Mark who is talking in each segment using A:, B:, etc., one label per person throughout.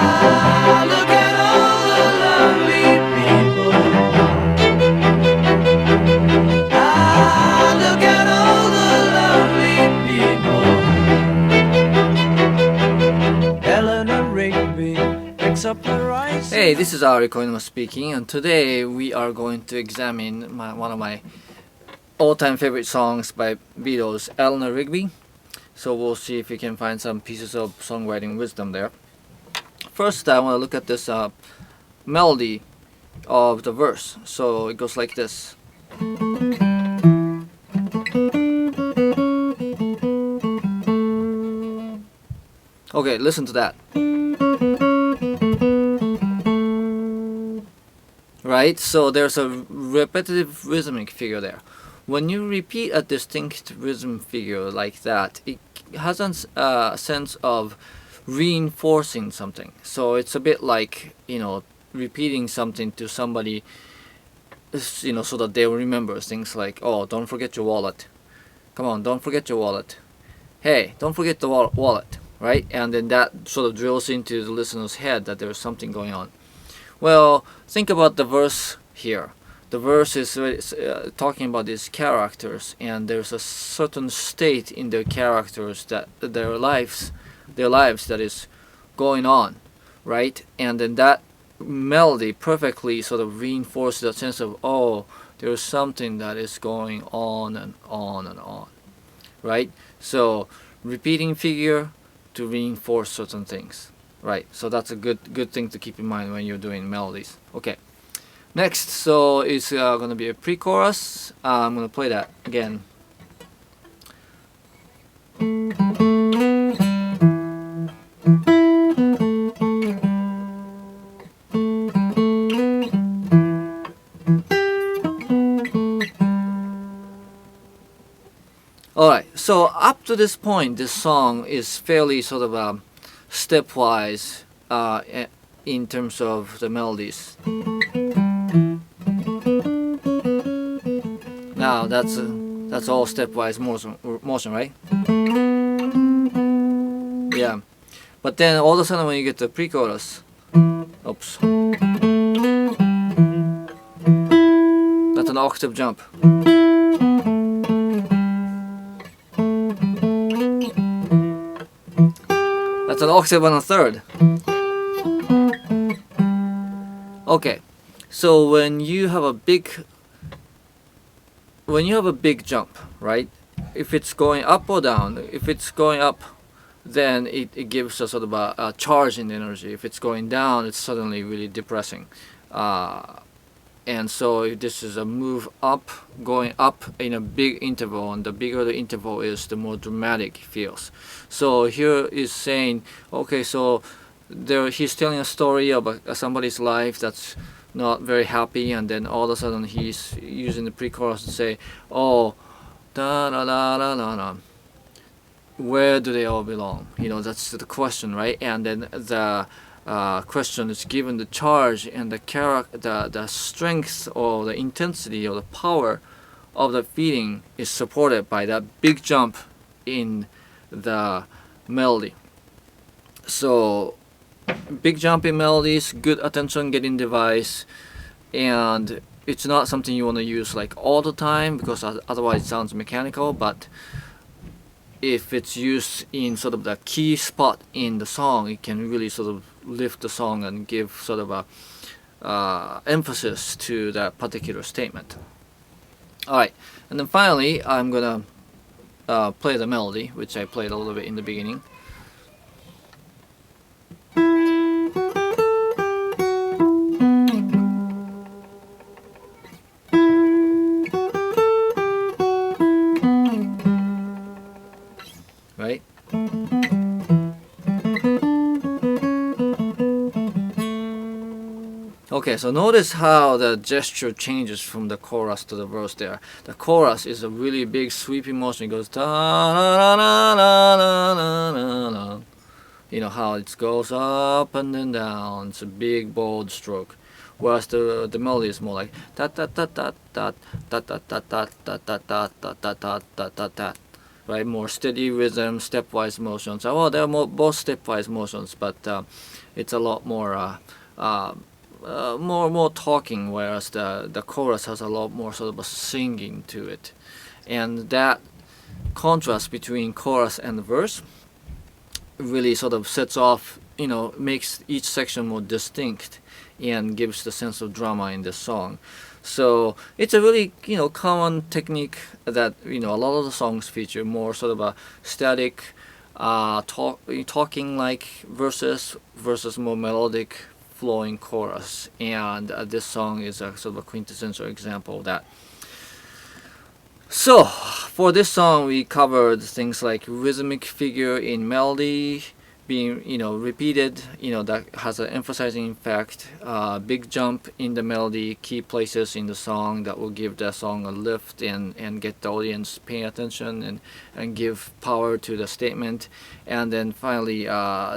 A: Ah, look at all the lovely people. Ah, look at all the lovely people. Eleanor Rigby picks up the rice. Hey, this is Ari Koinuma speaking, and today we are going to examine one of my all-time favorite songs by Beatles, Eleanor Rigby. So we'll see if we can find some pieces of songwriting wisdom there. First, I want to look at this melody of the verse. So it goes like this. Okay, listen to that. Right? So there's a repetitive rhythmic figure there. When you repeat a distinct rhythm figure like that, it has a sense of reinforcing something. So it's a bit like, repeating something to somebody, so that they will remember things like, oh, don't forget your wallet. Come on, don't forget your wallet. Hey, don't forget the wallet, right? And then that sort of drills into the listener's head that there's something going on. Well, think about the verse here. The verse is talking about these characters, and there's a certain state in their characters that their lives that is going on, right? And then that melody perfectly sort of reinforces that sense of, oh, there's something that is going on and on and on, right? So repeating figure to reinforce certain things, right? So that's a good thing to keep in mind when you're doing melodies. Okay. Next, so it's going to be a pre-chorus. I'm going to play that again. Alright, so up to this point, this song is fairly sort of stepwise in terms of the melodies. Now that's all stepwise motion, right? Yeah, but then all of a sudden when you get the pre-chorus, oops, that's an octave jump. That's an octave and a third. Okay, so when you have a big jump, right? If it's going up or down, if it's going up, then it gives a sort of a charge in energy. If it's going down, it's suddenly really depressing. And so if this is a move up, going up in a big interval, and the bigger the interval is, the more dramatic it feels. So here is saying, okay, so he's telling a story about somebody's life that's not very happy, and then all of a sudden he's using the pre-chorus to say, oh, da da da da da da, where do they all belong? That's the question, right? And then the question is given the charge, and the strength or the intensity or the power of the feeling is supported by that big jump in the melody. So big jump in melodies, good attention getting device, and it's not something you want to use like all the time because otherwise it sounds mechanical. But if it's used in sort of the key spot in the song, it can really sort of lift the song and give sort of a emphasis to that particular statement. Alright, and then finally I'm gonna play the melody, which I played a little bit in the beginning. Right? Okay, so notice how the gesture changes from the chorus to the verse there. The chorus is a really big sweeping motion. It goes da da da da da da da. You know how it goes up and then down. It's a big bold stroke. Whereas the melody is more like ta ta ta ta ta ta ta ta ta ta ta ta ta ta ta ta ta. right? More steady rhythm, stepwise motions. Well, there are both stepwise motions, but it's a lot more more talking, whereas the chorus has a lot more sort of a singing to it, and that contrast between chorus and verse really sort of sets off, makes each section more distinct and gives the sense of drama in the song. So it's a really common technique that a lot of the songs feature more sort of a static talking like verses versus more melodic flowing chorus, and this song is a sort of a quintessential example of that. So for this song we covered things like rhythmic figure in melody being repeated, that has an emphasizing effect, big jump in the melody, key places in the song that will give the song a lift and get the audience paying attention and give power to the statement, and then finally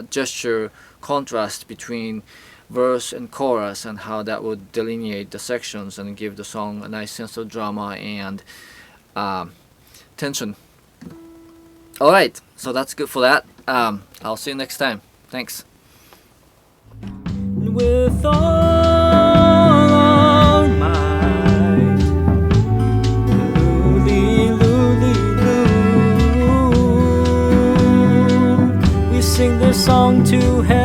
A: gesture contrast between verse and chorus and how that would delineate the sections and give the song a nice sense of drama and tension. Alright, so that's good for that. I'll see you next time. Thanks.
B: With all our might, we sing this song to heaven.